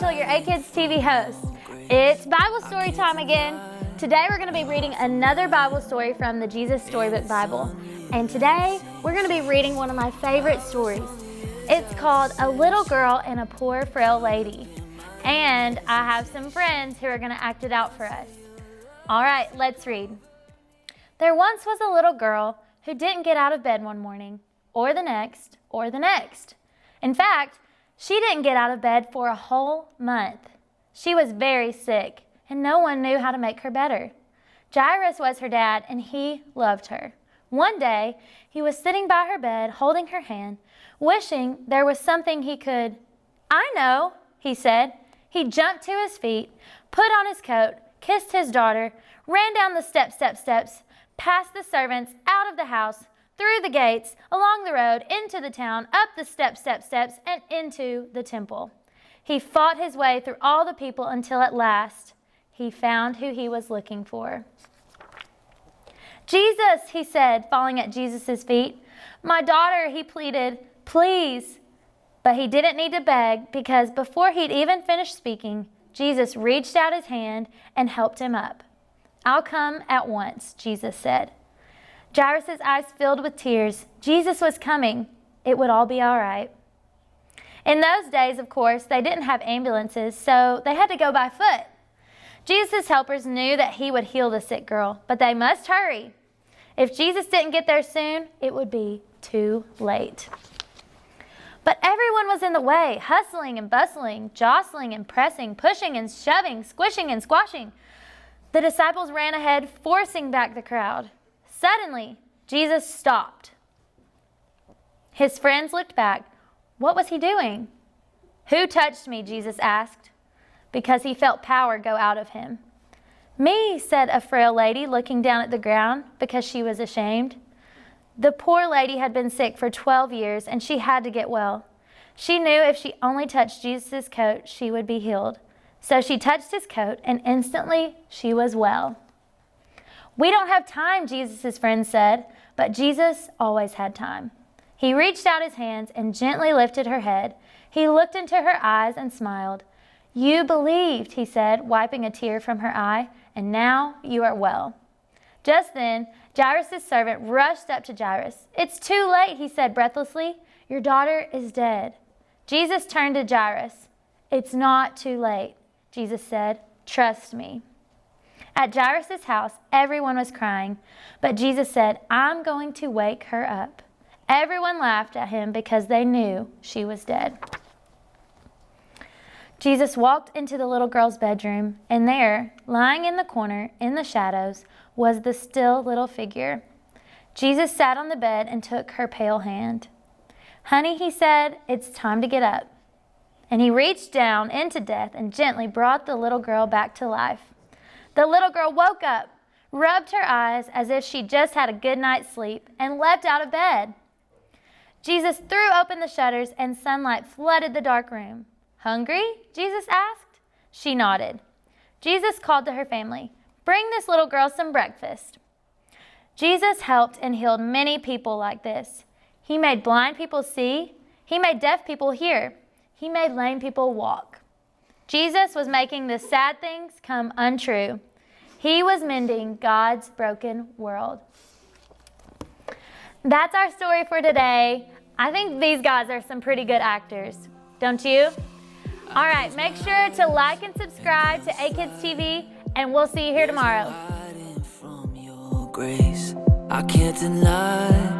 Rachel, your A-Kids TV host. It's Bible story time again. Today we're going to be reading another Bible story from the Jesus Storybook Bible. And today we're going to be reading one of my favorite stories. It's called A Little Girl and a Poor Frail Lady. And I have some friends who are going to act it out for us. All right, let's read. There once was a little girl who didn't get out of bed one morning, or the next, or the next. In fact, she didn't get out of bed for a whole month. She was very sick, and no one knew how to make her better. Jairus was her dad, and he loved her. One day, he was sitting by her bed, holding her hand, wishing there was something he could. "I know," he said. He jumped to his feet, put on his coat, kissed his daughter, ran down the steps, past the servants, out of the house, through the gates, along the road, into the town, up the steps, and into the temple. He fought his way through all the people until at last he found who he was looking for. "Jesus," he said, falling at Jesus' feet. "My daughter," he pleaded, "please." But he didn't need to beg, because before he'd even finished speaking, Jesus reached out his hand and helped him up. "I'll come at once," Jesus said. Jairus' eyes filled with tears. Jesus was coming. It would all be all right. In those days, of course, they didn't have ambulances, so they had to go by foot. Jesus' helpers knew that he would heal the sick girl, but they must hurry. If Jesus didn't get there soon, it would be too late. But everyone was in the way, hustling and bustling, jostling and pressing, pushing and shoving, squishing and squashing. The disciples ran ahead, forcing back the crowd. Suddenly, Jesus stopped. His friends looked back. What was he doing? "Who touched me?" Jesus asked, because he felt power go out of him. "Me," said a frail lady, looking down at the ground because she was ashamed. The poor lady had been sick for 12 years, and she had to get well. She knew if she only touched Jesus' coat, she would be healed. So she touched his coat, and instantly she was well. "We don't have time," Jesus' friends said, but Jesus always had time. He reached out his hands and gently lifted her head. He looked into her eyes and smiled. "You believed," he said, wiping a tear from her eye, "and now you are well." Just then, Jairus' servant rushed up to Jairus. "It's too late," he said breathlessly. "Your daughter is dead." Jesus turned to Jairus. "It's not too late," Jesus said. "Trust me." At Jairus' house, everyone was crying, but Jesus said, "I'm going to wake her up." Everyone laughed at him because they knew she was dead. Jesus walked into the little girl's bedroom, and there, lying in the corner, in the shadows, was the still little figure. Jesus sat on the bed and took her pale hand. "Honey," he said, "it's time to get up." And he reached down into death and gently brought the little girl back to life. The little girl woke up, rubbed her eyes as if she just had a good night's sleep, and leapt out of bed. Jesus threw open the shutters, and sunlight flooded the dark room. "Hungry?" Jesus asked. She nodded. Jesus called to her family, "Bring this little girl some breakfast." Jesus helped and healed many people like this. He made blind people see. He made deaf people hear. He made lame people walk. Jesus was making the sad things come untrue. He was mending God's broken world. That's our story for today. I think these guys are some pretty good actors, don't you? All right, make sure to like and subscribe to A-Kids TV, and we'll see you here tomorrow. I can't deny